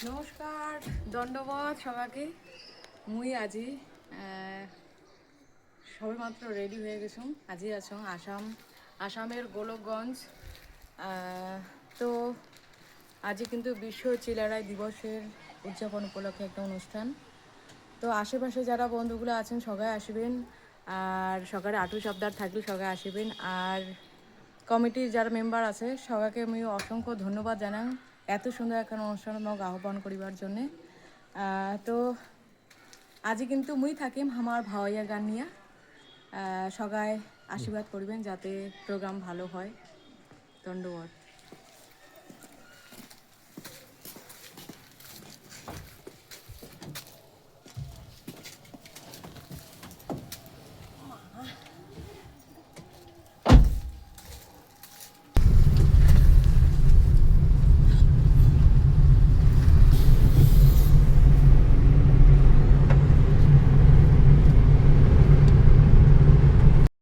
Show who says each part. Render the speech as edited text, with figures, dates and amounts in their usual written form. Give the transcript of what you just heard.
Speaker 1: নমস্কার, দণ্ডবত সবাইকে। মুই আজি সবে মাত্র রেডি হয়ে গেছুম। আজি আছং আসামের গোলকগঞ্জ। তো আজি কিন্তু বিশ্ব চিলারাই দিবসের উদযাপন উপলক্ষে একটা অনুষ্ঠান। তো আশেপাশে যারা বন্ধুগুলো আছেন সবাই আসবেন, আর সকালে আটু সপ্তাহ থাকলে সবাই আসবেন। আর কমিটির যারা মেম্বার আছে সবাইকে আমি অসংখ্য ধন্যবাদ জানাই এত সুন্দর একটা অনুষ্ঠান আমাকে আহ্বান করিবার জন্যে। তো আজি কিন্তু মুই থাকিম আমার ভাওয়াইয়া গান নিয়ে। সবাই আশীর্বাদ করবেন যাতে প্রোগ্রাম ভালো হয়। ধন্যবাদ।